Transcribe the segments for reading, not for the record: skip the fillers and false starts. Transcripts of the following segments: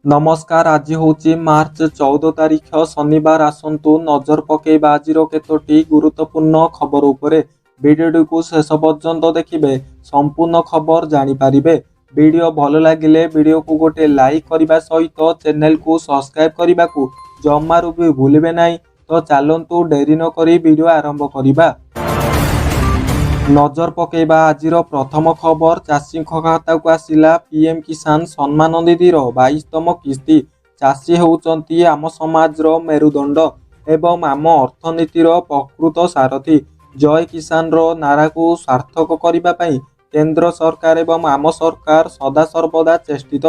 नमस्कार। आज हूँ मार्च 14 तारीख शनिवार। आसतु नजर पकेबा आज केतोटी गुरुत्वपूर्ण खबर उपरे। वीडियो को शेष पर्यंत देखिए संपूर्ण खबर जानीपारे। वीडियो भल लगिले वीडियो को गोटे लाइक करने सहित चैनल को सब्सक्राइब करने को जमारू भी भूलिबे नहीं। तो चलतु डेरी न करी वीडियो आरंभ करवा। नजर पकेबा आज प्रथम खबर। चाषी खाता को आसिला पीएम किसान सम्मान निधि 22तम किस्ती। चाषी होउचंती आम समाजर मेरुदंड एवं आम अर्थनीतिर प्रकृत सारथी। जय किसान रो नारा को सार्थक करने पाई केंद्र सरकार एवं आम सरकार सदा सर्वदा चेष्टित।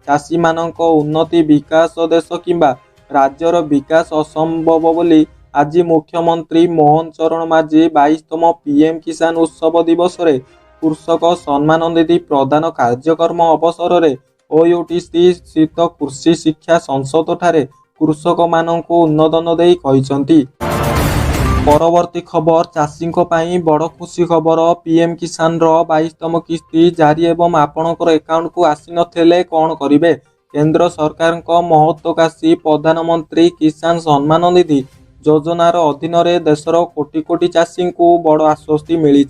चाषी मानक उन्नति विकास देश किंबा राज्यर विकास असंभव बोली आज मुख्यमंत्री मोहन चरण माझी 22तम पीएम किसान उत्सव दिवस रे कृषक सम्मान निधि प्रदान कार्यक्रम अवसर रे ओयूटीसी स्थित कृषि शिक्षा संसद ठारे कृषक मानकु उन्नोदन देई कहिसंती। परवर्ती खबर। चाषी बड़ खुशी खबर। पीएम किसान रो 22तम किस्ती जारी एवं आपणकर अकाउंट को आसी नथिले कौन करिवे। केंद्र सरकार महत्वाकांक्षी प्रधानमंत्री किसान सम्मान निधि योजनार अधीन देशर कोटी कोटी चाषी को बड़ आश्वस्ति मिली।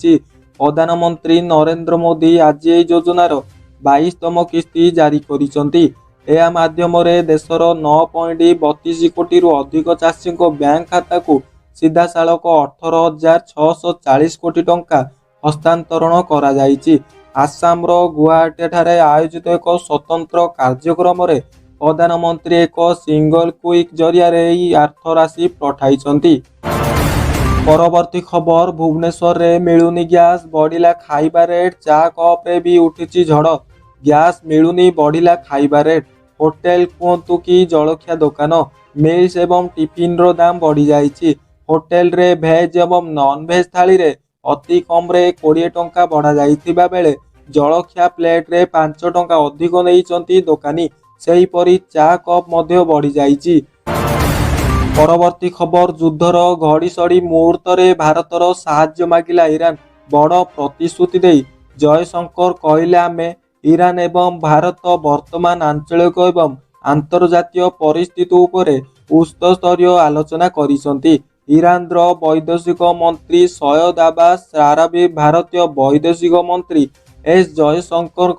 प्रधानमंत्री नरेंद्र मोदी आज ये योजनार 22तम किस्ती जारी करिसंती। या माध्यम देशर 9.32 कोटी अधिक चाषी बैंक खाता को सीधा सालक 18,640 कोटी टंका हस्तांतरण करा जायछि। आसाम रो गुवाहाटी ठारे आयोजित एक स्वतंत्र कार्यक्रम रे प्रधानमंत्री एक सिंगल क्विक जरिया अर्थ राशि पठाई। परवर्ती खबर। भुवनेश्वर रे मिलुनी गैस बढ़िला खाइबा रेट। चा कप रे भी उठी झड़। गैस मिलुनी बढ़िला खाइबा रेट। होटेल कहतु कि जलखिया दुकान मिल्स एवं टिफिन रो दाम बढ़ी जाइछि। होटेल रे भेज एवं नॉन भेज थाली रे अति कम रे 20 टंका बढ़ा जाइथिबा बेले जलखिया प्लेट रे 5 टंका अधिक नैचंती दोकानी। सेहीपरि चा कप मध्य बढ़ी जाइछि। परवर्ती खबर। युद्धर घड़ी सड़ी मुहूर्त रे भारतर साहाय्य मागिला ईरान। बड़ प्रतिश्रुति दे जयशंकर कहले आमे ईरान एवं भारत वर्तमान आंचलिक एवं आंतर्जातीय परिस्थिति उपरे उच्च स्तरीय आलोचना करिसंती। ईरान वैदेशिक मंत्री सयद अब्बास आराबी भारतीय वैदेशिक मंत्री एस जयशंकर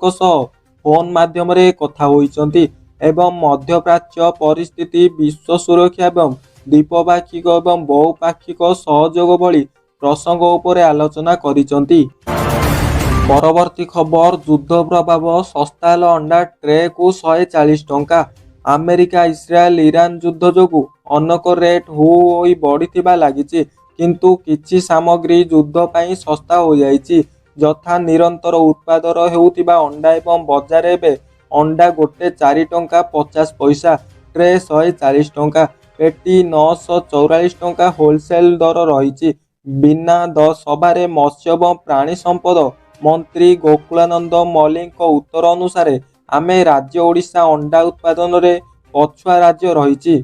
फोन माध्यम कथा होइचंती एवं मध्यप्राच्य परिस्थिति विश्व सुरक्षा एवं द्विपक्षिक एवं बहुपाक्षिक सहयोग भली प्रसंग उपरे आलोचना करिसंती। परवर्ती खबर। युद्ध प्रभाव। सस्ता अंडा ट्रे को 140 टंका। अमेरिका इस्राएल ईरान युद्ध जोगु अनेक रेट होई बढ़िथिबा लागिछि किंतु किछि सामग्री युद्ध पई सस्ता हो जाइछि। यथा निरंतर उत्पादन हेउथिबा अंडा एवं बजार एबे अंडा गोटे 4 टंका 50 पैसा। ट्रे 140 टंका। पेटी 944 टंका होलसेल दर रही। बिना सभारे मत्स्य एवं प्राणी संपद मंत्री गोकुलानंद मल्लिक उत्तर अनुसार आमे राज्य ओडिशा अंडा उत्पादन रे पछुआ राज्य रही।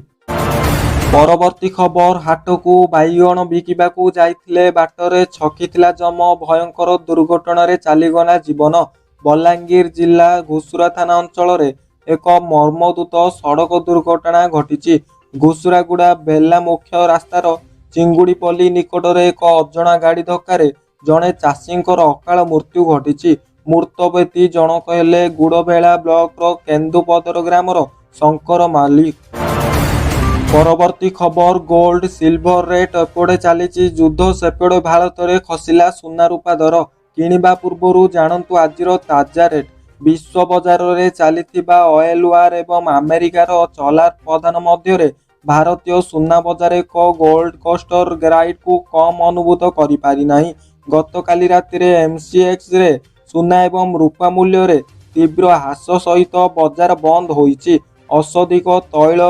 परवर्ती खबर। हाट को बैगण बिकिबाकू जाइथिले बाटरे छकिथिला जम भयंकर दुर्घटना रे चालीगला जीवन। बलांगीर जिला घुसुरा थाना अंचल रे एक मर्मदूत सड़क दुर्घटना घटी। घुसुरागुड़ा बेला मुख्य रास्तार चिंगुड़ीपल्ली निकट रे एक अजणा गाड़ी धक्का जड़े चाषी अकाल मृत्यु घटी। मृत व्यक्ति जनक हेले गुड़बेला ब्लॉक केन्दुपदर ग्रामर शंकर मालिक। परवर्ती खबर। गोल्ड सिल्वर रेट एपटे चली युद्ध सेपटे भारत में खसिला सुना रूपा दर। किणवा पूर्व जानतु आज ताजा रेट। विश्व बजार रे चलीथिबा ऑयल वार एवं अमेरिकार चलार प्रदान मध्य भारतीय सुना बजार एक गोल्ड कोस्टर ग्राइड को कम अनुभूत करि पारि नाही। गतकाली राति रे एमसीएक्स रे सुना एवं रूपा मूल्य रे तीव्र ह्रास सहित बजार बंद होइछि। औषधिक तैल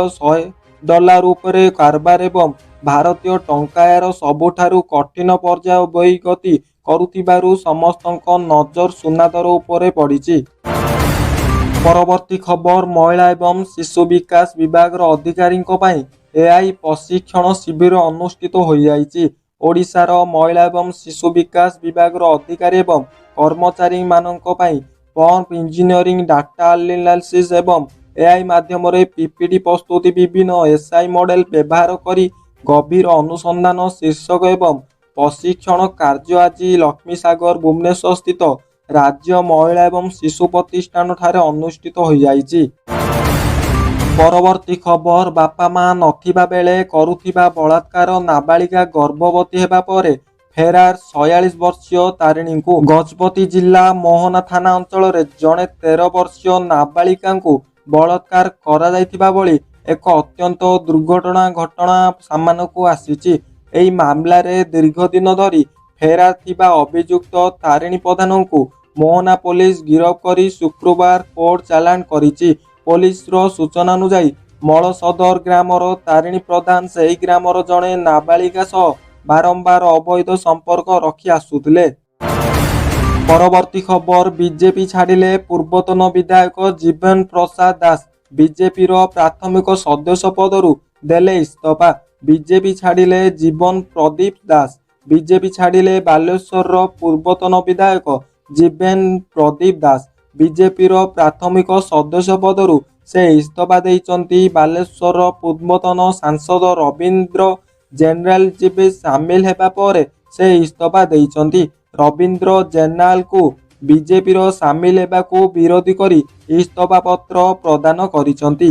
$100 उपरे कारबार एवं भारतीय टंकायर सबुठारु कठिन पर्याय बही गति करुथिबारु समस्तक नजर सुना दर उपरे पड़िछि। परवर्ती खबर। महिला एवं शिशु विकास विभाग अधिकारी एआई प्रशिक्षण शिविर अनुष्ठित हो जाइछि। ओडिशार महिला एवं शिशु विकास विभाग अधिकारी एवं कर्मचारी मानक पंप इंजीनियरिंग डाटा एनालिसिस एवं ଏଆଇ ମାଧ୍ୟମରେ ପିପିଟି ପ୍ରସ୍ତୁତି ବିଭିନ୍ନ ଏସ୍ଆଇ ମଡେଲ ବ୍ୟବହାର କରି ଗଭୀର ଅନୁସନ୍ଧାନ ଶୀର୍ଷକ ଏବଂ ପ୍ରଶିକ୍ଷଣ କାର୍ଯ୍ୟ ଆଜି ଲକ୍ଷ୍ମୀସାଗର ଭୁବନେଶ୍ୱର ସ୍ଥିତ ରାଜ୍ୟ ମହିଳା ଏବଂ ଶିଶୁ ପ୍ରତିଷ୍ଠାନଠାରେ ଅନୁଷ୍ଠିତ ହୋଇଯାଇଛି। ପରବର୍ତ୍ତୀ ଖବର, ବାପା ମା ନଥିବା ବେଳେ କରୁଥିବା ବଳାତ୍କାର, ନାବାଳିକା ଗର୍ଭବତୀ ହେବା ପରେ ଫେରାର 46 ବର୍ଷୀୟ ତାରିଣୀଙ୍କୁ। ଗଜପତି ଜିଲ୍ଲା ମୋହନା ଥାନା ଅଞ୍ଚଳରେ ଜଣେ 13 ବର୍ଷୀୟ ନାବାଳିକାଙ୍କୁ ବଳାତ୍କାର କରାଯାଇଥିବା ଭଳି ଏକ ଅତ୍ୟନ୍ତ ଦୁର୍ଘଟଣା ଘଟଣା ସାମ୍ନାକୁ ଆସିଛି। ଏହି ମାମଲାରେ ଦୀର୍ଘ ଦିନ ଧରି ଫେରାର ଥିବା ଅଭିଯୁକ୍ତ ତାରିଣୀ ପ୍ରଧାନଙ୍କୁ ମୋହନା ପୋଲିସ ଗିରଫ କରି ଶୁକ୍ରବାର କୋର୍ଟ ଚାଲାଣ କରିଛି। ପୋଲିସର ସୂଚନାନୁଯାୟୀ ମଳ ସଦର ଗ୍ରାମର ତାରିଣୀ ପ୍ରଧାନ ସେହି ଗ୍ରାମର ଜଣେ ନାବାଳିକା ସହ ବାରମ୍ବାର ଅବୈଧ ସମ୍ପର୍କ ରଖି ଆସୁଥିଲେ। ପରବର୍ତ୍ତୀ ଖବର, ବିଜେପି ଛାଡ଼ିଲେ ପୂର୍ବତନ ବିଧାୟକ ଜୀବନ ପ୍ରସାଦ ଦାସ। ବିଜେପିର ପ୍ରାଥମିକ ସଦସ୍ୟ ପଦରୁ ଦେଲେ ଇସ୍ତଫା। ବିଜେପି ଛାଡ଼ିଲେ ଜୀବନ ପ୍ରଦୀପ ଦାସ। ବିଜେପି ଛାଡ଼ିଲେ ବାଲେଶ୍ୱରର ପୂର୍ବତନ ବିଧାୟକ ଜୀବନ ପ୍ରଦୀପ ଦାସ। ବିଜେପିର ପ୍ରାଥମିକ ସଦସ୍ୟ ପଦରୁ ସେ ଇସ୍ତଫା ଦେଇଛନ୍ତି। ବାଲେଶ୍ୱରର ପୂର୍ବତନ ସାଂସଦ ରବୀନ୍ଦ୍ର ଜେନେରାଲଜିପି ସାମିଲ ହେବା ପରେ ସେ ଇସ୍ତଫା ଦେଇଛନ୍ତି। ରବୀନ୍ଦ୍ର ଜେନେରାଲଙ୍କୁ ବିଜେପିର ସାମିଲ ହେବାକୁ ବିରୋଧ କରି ଇସ୍ତଫା ପତ୍ର ପ୍ରଦାନ କରିଛନ୍ତି।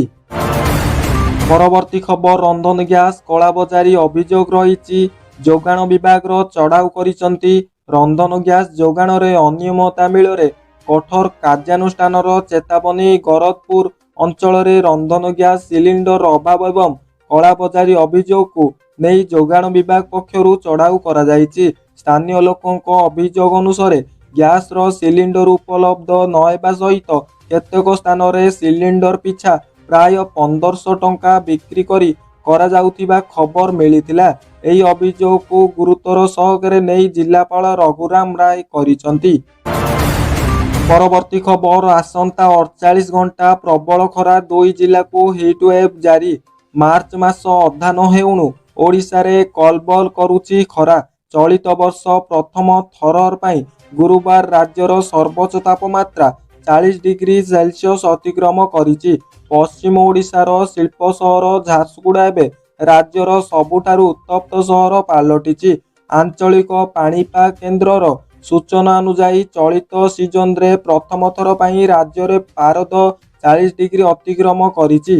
ପରବର୍ତ୍ତୀ ଖବର, ରନ୍ଧନ ଗ୍ୟାସ୍ କଳାବଜାରୀ ଅଭିଯୋଗ ରହିଛି। ଯୋଗାଣ ବିଭାଗର ଚଢ଼ାଉ କରିଛନ୍ତି। ରନ୍ଧନ ଗ୍ୟାସ୍ ଯୋଗାଣରେ ଅନିୟମିତତା ମିଳରେ କଠୋର କାର୍ଯ୍ୟାନୁଷ୍ଠାନର ଚେତାବନୀ। ଗରଦପୁର ଅଞ୍ଚଳରେ ରନ୍ଧନ ଗ୍ୟାସ୍ ସିଲିଣ୍ଡର ଅଭାବ ଏବଂ କଳାବଜାରୀ ଅଭିଯୋଗକୁ ନେଇ ଯୋଗାଣ ବିଭାଗ ପକ୍ଷରୁ ଚଢ଼ାଉ କରାଯାଇଛି। ସ୍ଥାନୀୟ ଲୋକଙ୍କ ଅଭିଯୋଗ ଅନୁସାରେ ଗ୍ୟାସର ସିଲିଣ୍ଡର ଉପଲବ୍ଧ ନ ହେବା ସହିତ କେତେକ ସ୍ଥାନରେ ସିଲିଣ୍ଡର ପିଛା ପ୍ରାୟ 1500 ଟଙ୍କା ବିକ୍ରି କରି କରାଯାଉଥିବା ଖବର ମିଳିଥିଲା। ଏହି ଅଭିଯୋଗକୁ ଗୁରୁତର ସହକାରେ ନେଇ ଜିଲ୍ଲାପାଳ ରଘୁରାମ ରାୟ କରିଛନ୍ତି। ପରବର୍ତ୍ତୀ ଖବର, ଆସନ୍ତା 48 ଘଣ୍ଟା ପ୍ରବଳ ଖରା, 2 ଜିଲ୍ଲାକୁ ହିଟୱେଭ୍ ଜାରି। ମାର୍ଚ୍ଚ ମାସ ଅଧା ନ ହେଉଣୁ ଓଡ଼ିଶାରେ କଲବଲ କରୁଛି ଖରା। ଚଳିତ ବର୍ଷ ପ୍ରଥମ ଥର ପାଇଁ ଗୁରୁବାର ରାଜ୍ୟର ସର୍ବୋଚ୍ଚ ତାପମାତ୍ରା 40 ଡିଗ୍ରୀ ସେଲସିୟସ୍ ଅତିକ୍ରମ କରିଛି। ପଶ୍ଚିମ ଓଡ଼ିଶାର ଶିଳ୍ପ ସହର ଝାରସୁଗୁଡ଼ା ଏବେ ରାଜ୍ୟର ସବୁଠାରୁ ଉତ୍ତପ୍ତ ସହର ପାଲଟିଛି। ଆଞ୍ଚଳିକ ପାଣିପାଗ କେନ୍ଦ୍ରର ସୂଚନା ଅନୁଯାୟୀ ଚଳିତ ସିଜନରେ ପ୍ରଥମ ଥର ପାଇଁ ରାଜ୍ୟରେ ପାରଦ 40 ଡିଗ୍ରୀ ଅତିକ୍ରମ କରିଛି।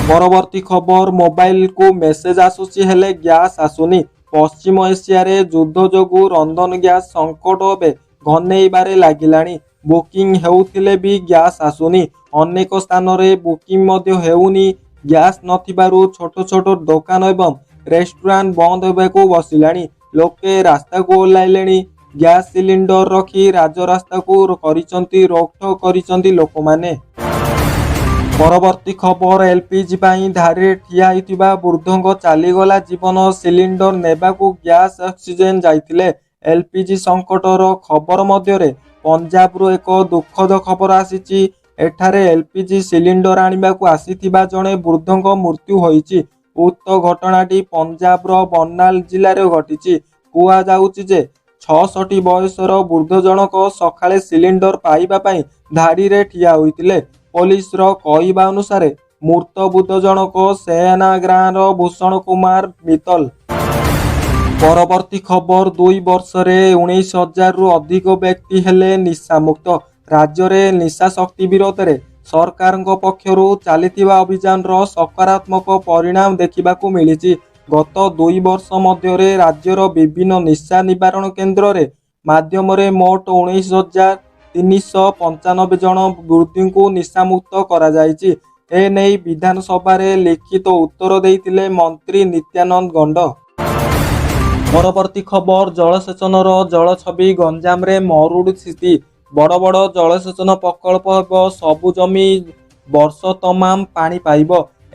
ପରବର୍ତ୍ତୀ ଖବର, ମୋବାଇଲକୁ ମେସେଜ ଆସୁଛି ହେଲେ ଗ୍ୟାସ୍ ଆସୁନି। ପଶ୍ଚିମ ଏସିଆରେ ଯୁଦ୍ଧ ଯୋଗୁଁ ରନ୍ଧନ ଗ୍ୟାସ୍ ସଂକଟ ଏବେ ଘନେଇବାରେ ଲାଗିଲାଣି। ବୁକିଂ ହେଉଥିଲେ ବି ଗ୍ୟାସ୍ ଆସୁନି। ଅନେକ ସ୍ଥାନରେ ବୁକିଂ ମଧ୍ୟ ହେଉନି। ଗ୍ୟାସ୍ ନଥିବାରୁ ଛୋଟ ଛୋଟ ଦୋକାନ ଏବଂ ରେଷ୍ଟୁରାଣ୍ଟ ବନ୍ଦ ହେବାକୁ ବସିଲାଣି। ଲୋକେ ରାସ୍ତାକୁ ଓହ୍ଲାଇଲେଣି। ଗ୍ୟାସ୍ ସିଲିଣ୍ଡର ରଖି ରାଜରାସ୍ତାକୁ କରିଛନ୍ତି ରୋକଠୋକ କରିଛନ୍ତି ଲୋକମାନେ। ପରବର୍ତ୍ତୀ ଖବର, ଏଲପିଜି ପାଇଁ ଧାଡ଼ିରେ ଠିଆ ହୋଇଥିବା ବୃଦ୍ଧଙ୍କ ଚାଲିଗଲା ଜୀବନ। ସିଲିଣ୍ଡର ନେବାକୁ ଗ୍ୟାସ୍ ଅକ୍ସିଜେନ ଯାଇଥିଲେ। ଏଲପିଜି ସଂକଟର ଖବର ମଧ୍ୟରେ ପଞ୍ଜାବରୁ ଏକ ଦୁଃଖଦ ଖବର ଆସିଛି। ଏଠାରେ ଏଲପିଜି ସିଲିଣ୍ଡର ଆଣିବାକୁ ଆସିଥିବା ଜଣେ ବୃଦ୍ଧଙ୍କ ମୃତ୍ୟୁ ହୋଇଛି। ଉକ୍ତ ଘଟଣାଟି ପଞ୍ଜାବର ବର୍ନାଲ ଜିଲ୍ଲାରେ ଘଟିଛି। କୁହାଯାଉଛି ଯେ 66 ବୟସର ବୃଦ୍ଧ ଜଣକ ସକାଳେ ସିଲିଣ୍ଡର ପାଇବା ପାଇଁ ଧାଡ଼ିରେ ଠିଆ ହୋଇଥିଲେ। ପୋଲିସର କହିବା ଅନୁସାରେ ମୃତ ବୃଦ୍ଧ ଜଣକ ସେହେନା ଗାଁର ଭୂଷଣ କୁମାର ମିତ୍ତଲ। ପରବର୍ତ୍ତୀ ଖବର, 2 ବର୍ଷରେ 19,000ରୁ ଅଧିକ ବ୍ୟକ୍ତି ହେଲେ ନିଶାମୁକ୍ତ। ରାଜ୍ୟରେ ନିଶାଶକ୍ତି ବିରୋଧରେ ସରକାରଙ୍କ ପକ୍ଷରୁ ଚାଲିଥିବା ଅଭିଯାନର ସକାରାତ୍ମକ ପରିଣାମ ଦେଖିବାକୁ ମିଳିଛି। ଗତ 2 ବର୍ଷ ମଧ୍ୟରେ ରାଜ୍ୟର ବିଭିନ୍ନ ନିଶା ନିବାରଣ କେନ୍ଦ୍ରରେ ମାଧ୍ୟମରେ ମୋଟ 19,395 ଜଣ ବୃଦ୍ଧଙ୍କୁ ନିଶାମୁକ୍ତ କରାଯାଇଛି। ଏନେଇ ବିଧାନସଭାରେ ଲିଖିତ ଉତ୍ତର ଦେଇଥିଲେ ମନ୍ତ୍ରୀ ନିତ୍ୟାନନ୍ଦ ଗଣ୍ଡ। ପରବର୍ତ୍ତୀ ଖବର, ଜଳସେଚନର ଜଳଛବି। ଗଞ୍ଜାମରେ ମରୁଡ଼ି ସ୍ଥିତି। ବଡ଼ ବଡ଼ ଜଳସେଚନ ପ୍ରକଳ୍ପ ହେବ, ସବୁ ଜମି ବର୍ଷ ତମାମ ପାଣି ପାଇବ।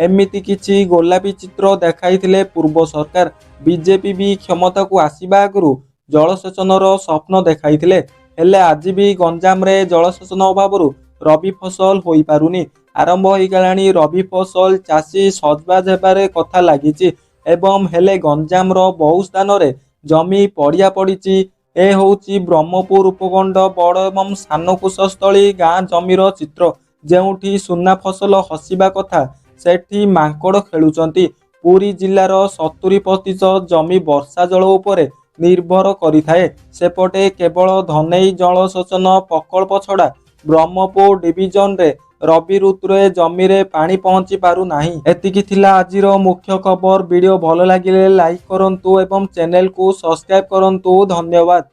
ଏମିତି କିଛି ଗୋଲାପୀ ଚିତ୍ର ଦେଖାଇଥିଲେ ପୂର୍ବ ସରକାର। ବିଜେପି ବି କ୍ଷମତାକୁ ଆସିବା ଆଗରୁ ଜଳସେଚନର ସ୍ୱପ୍ନ ଦେଖାଇଥିଲେ। ହେଲେ ଆଜି ବି ଗଞ୍ଜାମରେ ଜଳସେଚନ ଅଭାବରୁ ରବି ଫସଲ ହୋଇପାରୁନି। ଆରମ୍ଭ ହୋଇଗଲାଣି ରବି ଫସଲ। ଚାଷୀ ସଜବାଜ ହେବାରେ କଥା ଲାଗିଛି ଏବଂ ହେଲେ ଗଞ୍ଜାମର ବହୁ ସ୍ଥାନରେ ଜମି ପଡ଼ିଆ ପଡ଼ିଛି। ଏ ହେଉଛି ବ୍ରହ୍ମପୁର ଉପକଣ୍ଠ ବଡ଼ ଏବଂ ସାନ କୁଶସ୍ଥଳୀ ଗାଁ ଜମିର ଚିତ୍ର। ଯେଉଁଠି ସୁନା ଫସଲ ହସିବା କଥା ସେଠି ମାଙ୍କଡ଼ ଖେଳୁଛନ୍ତି। ପୁରୀ ଜିଲ୍ଲାର 70% ଜମି ବର୍ଷା ଜଳ ଉପରେ ନିର୍ଭର କରିଥାଏ। ସେପଟେ କେବଳ ଧନେଇ ଜଳସେଚନ ପ୍ରକଳ୍ପ ଛଡ଼ା ବ୍ରହ୍ମପୁର ଡିଭିଜନରେ ରବି ଋତୁରେ ଜମିରେ ପାଣି ପହଞ୍ଚି ପାରୁନାହିଁ। ଏତିକି ଥିଲା ଆଜିର ମୁଖ୍ୟ ଖବର। ଭିଡ଼ିଓ ଭଲ ଲାଗିଲେ ଲାଇକ୍ କରନ୍ତୁ ଏବଂ ଚ୍ୟାନେଲକୁ ସବସ୍କ୍ରାଇବ୍ କରନ୍ତୁ। ଧନ୍ୟବାଦ।